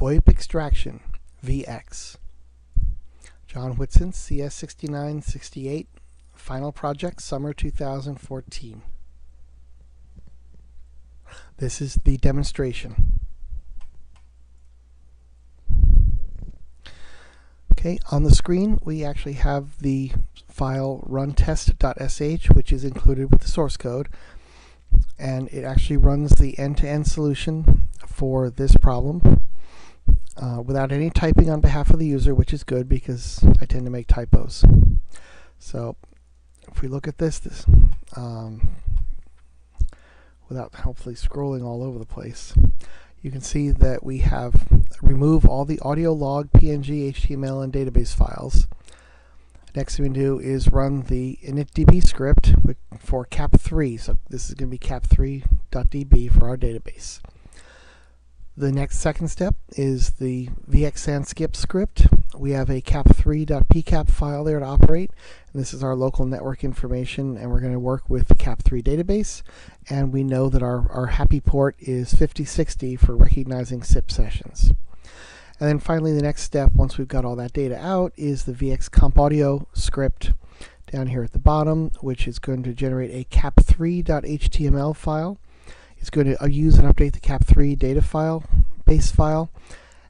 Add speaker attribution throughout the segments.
Speaker 1: VoIP extraction, VX. John Whitson, CS6968, final project, summer 2014. This is the demonstration. Okay, on the screen we actually have the file runtest.sh, which is included with the source code, and it actually runs the end-to-end solution for this problem without any typing on behalf of the user, which is good because I tend to make typos. So if we look at this without hopefully scrolling all over the place, you can see that we have removed all the audio log, PNG, HTML, and database files. Next thing we do is run the initdb script for cap3. So this is going to be cap3.db for our database. The second step is the vxandskip script. We have a cap3.pcap file there to operate, and this is our local network information, and we're going to work with the cap3 database, and we know that our happy port is 5060 for recognizing SIP sessions. And then finally, the next step, once we've got all that data out, is the vxcompaudio script down here at the bottom, which is going to generate a cap3.html file. It's going to use and update the cap3 data file, base file,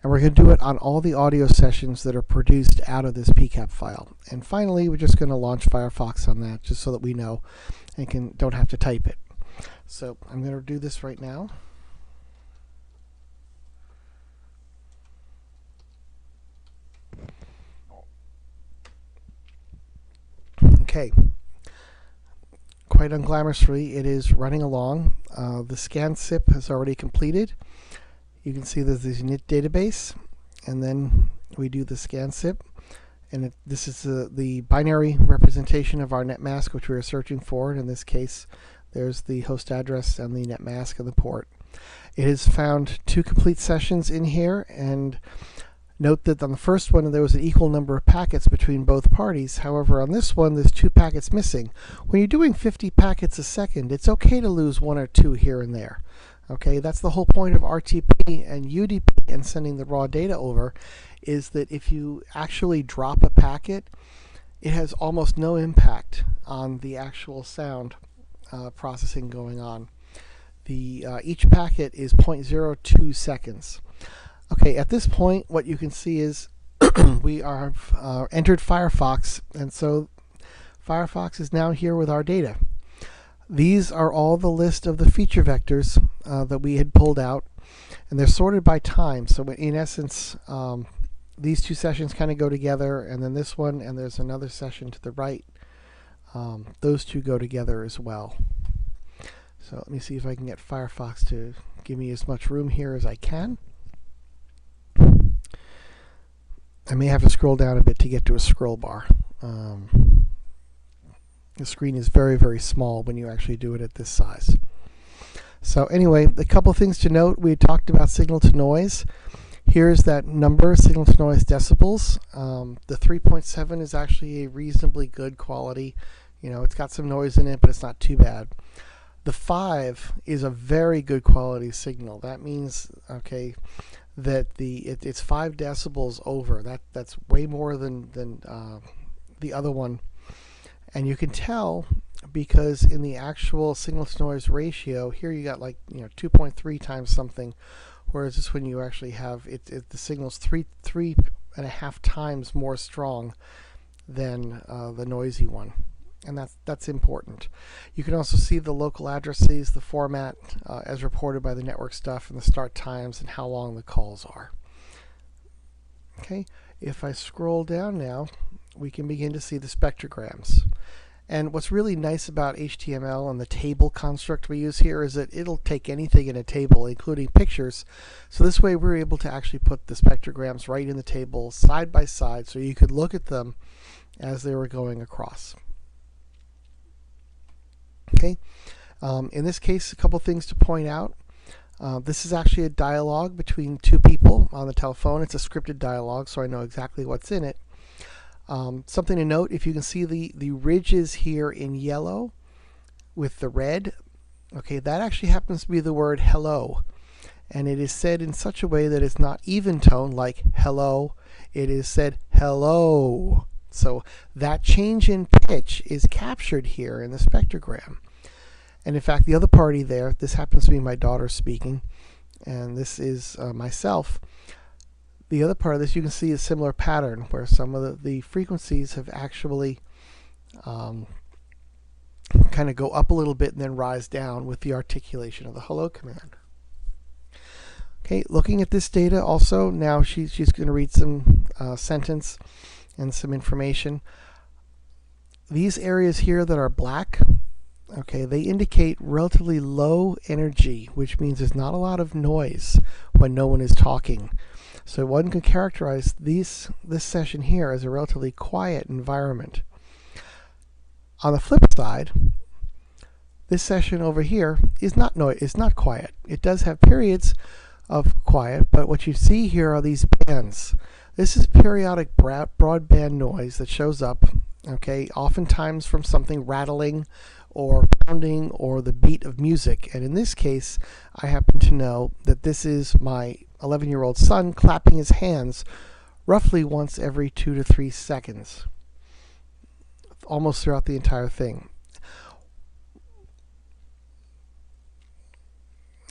Speaker 1: and we're going to do it on all the audio sessions that are produced out of this pcap file. And finally, we're just going to launch Firefox on that, just so that we know and don't have to type it. So I'm going to do this right now. Okay. Quite unglamorously, it is running along. The scan SIP has already completed. You can see there's this init database, and then we do the scan SIP, and this is the binary representation of our net mask, which we were searching for. In this case, there's the host address and the net mask of the port. It has found 2 complete sessions in here, and note that on the first one there was an equal number of packets between both parties. However, on this one there's 2 packets missing. When you're doing 50 packets a second, it's okay to lose 1 or 2 here and there. Okay, that's the whole point of RTP and UDP and sending the raw data over, is that if you actually drop a packet, it has almost no impact on the actual sound processing going on. Each packet is 0.02 seconds. Okay, at this point, what you can see is we are entered Firefox, and so Firefox is now here with our data. These are all the list of the feature vectors that we had pulled out, and they're sorted by time. So in essence, these 2 sessions kind of go together, and then this one, and there's another session to the right. Those 2 go together as well. So let me see if I can get Firefox to give me as much room here as I can. I may have to scroll down a bit to get to a scroll bar. The screen is very, very small when you actually do it at this size. So anyway, a couple things to note. We talked about signal to noise. Here's that number, signal to noise decibels. The 3.7 is actually a reasonably good quality. You know, it's got some noise in it, but it's not too bad. The 5 is a very good quality signal. That means, okay, that it's 5 decibels over. That's way more than the other one. And you can tell because in the actual signal to noise ratio, here you got 2.3 times something, whereas this one you actually have the signal's 3.5 times more strong than the noisy one. And that's important. You can also see the local addresses, the format as reported by the network stuff, and the start times and how long the calls are. Okay, if I scroll down now, we can begin to see the spectrograms. And what's really nice about HTML and the table construct we use here is that it'll take anything in a table, including pictures. So this way we're able to actually put the spectrograms right in the table side by side so you could look at them as they were going across. Okay, in this case, a couple things to point out. This is actually a dialogue between 2 people on the telephone. It's a scripted dialogue, so I know exactly what's in it. Something to note, if you can see the ridges here in yellow with the red, okay, that actually happens to be the word hello. and it is said in such a way that it's not even tone like hello. It is said hello. So that change in pitch is captured here in the spectrogram. And in fact, the other party there, this happens to be my daughter speaking, and this is myself. The other part of this, you can see a similar pattern where some of the frequencies have actually kind of go up a little bit and then rise down with the articulation of the hello command. Okay, looking at this data also, now she's going to read some sentence and some information. These areas here that are black, okay, they indicate relatively low energy, which means there's not a lot of noise when no one is talking. So one can characterize this session here as a relatively quiet environment. On the flip side, this session over here is not quiet. It does have periods of quiet, but what you see here are these bands. This is periodic broadband noise that shows up, okay, oftentimes from something rattling or pounding or the beat of music. And in this case, I happen to know that this is my 11-year-old son clapping his hands roughly once every 2 to 3 seconds, almost throughout the entire thing.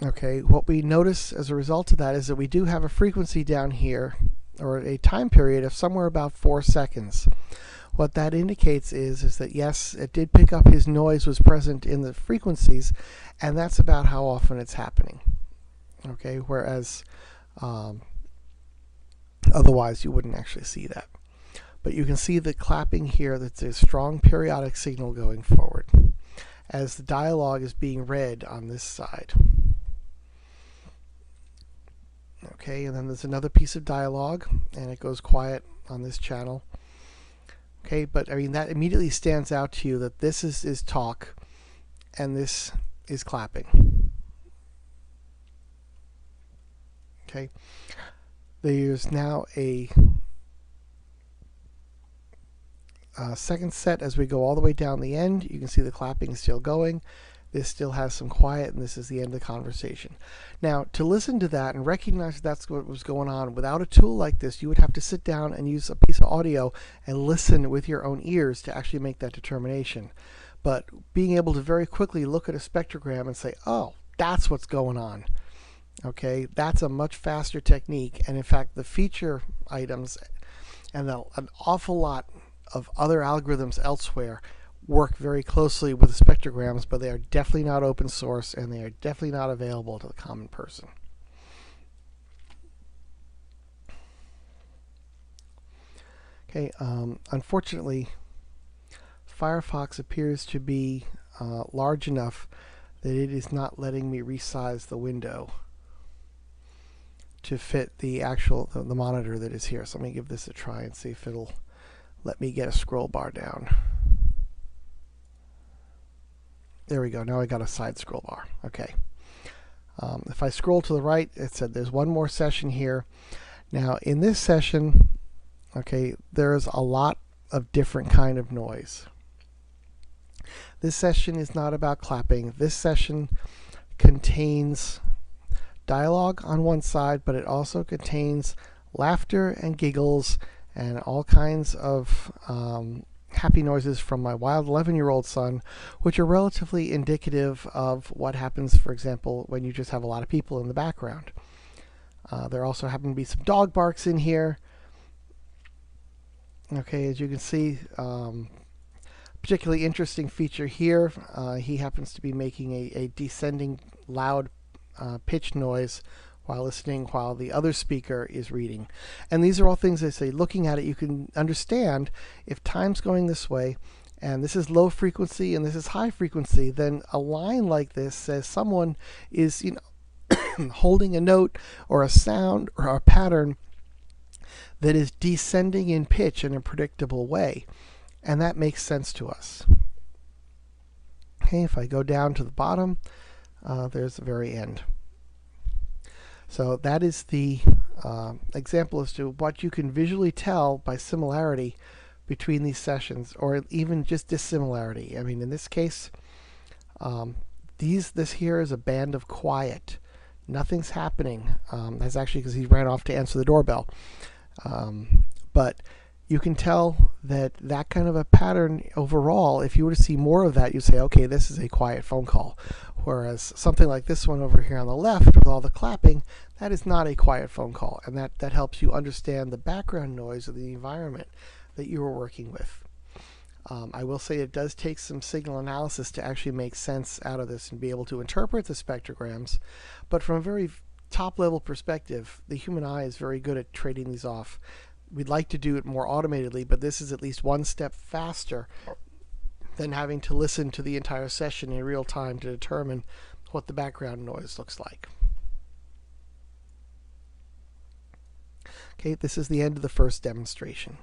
Speaker 1: Okay, what we notice as a result of that is that we do have a frequency down here, or a time period of somewhere about 4 seconds. What that indicates is that yes, it did pick up his noise was present in the frequencies, and that's about how often it's happening. Okay, whereas otherwise you wouldn't actually see that. But you can see the clapping here, that there's a strong periodic signal going forward as the dialogue is being read on this side. Okay, and then there's another piece of dialogue, and it goes quiet on this channel. Okay, but I mean, that immediately stands out to you that this is talk and this is clapping. Okay, there's now a second set as we go all the way down the end. You can see the clapping is still going. This still has some quiet, and this is the end of the conversation. Now, to listen to that and recognize that that's what was going on, without a tool like this, you would have to sit down and use a piece of audio and listen with your own ears to actually make that determination. But being able to very quickly look at a spectrogram and say, oh, that's what's going on. Okay, that's a much faster technique. And in fact, the feature items and an awful lot of other algorithms elsewhere work very closely with the spectrograms, but they are definitely not open source, and they are definitely not available to the common person. Okay, unfortunately, Firefox appears to be large enough that it is not letting me resize the window to fit the actual the monitor that is here. So let me give this a try and see if it'll let me get a scroll bar down. There we go. Now I got a side scroll bar. Okay. If I scroll to the right, it said there's one more session here. Now in this session, okay, there's a lot of different kind of noise. This session is not about clapping. This session contains dialogue on one side, but it also contains laughter and giggles and all kinds of happy noises from my wild 11-year-old son, which are relatively indicative of what happens, for example, when you just have a lot of people in the background. There also happen to be some dog barks in here. Okay, as you can see, particularly interesting feature here, he happens to be making a descending loud pitch noise while listening while the other speaker is reading. And these are all things I say, looking at it, you can understand if time's going this way and this is low frequency and this is high frequency, then a line like this says someone is, you know, holding a note or a sound or a pattern that is descending in pitch in a predictable way. And that makes sense to us. Okay, if I go down to the bottom, there's the very end. So that is the example as to what you can visually tell by similarity between these sessions, or even just dissimilarity. I mean, in this case, this here is a band of quiet. Nothing's happening. That's actually because he ran off to answer the doorbell. But you can tell that that kind of a pattern overall, if you were to see more of that, you'd say, okay, this is a quiet phone call. Whereas something like this one over here on the left with all the clapping, that is not a quiet phone call. And that helps you understand the background noise of the environment that you were working with. I will say it does take some signal analysis to actually make sense out of this and be able to interpret the spectrograms. But from a very top level perspective, the human eye is very good at trading these off. We'd like to do it more automatedly, but this is at least one step faster than having to listen to the entire session in real time to determine what the background noise looks like. Okay, this is the end of the first demonstration.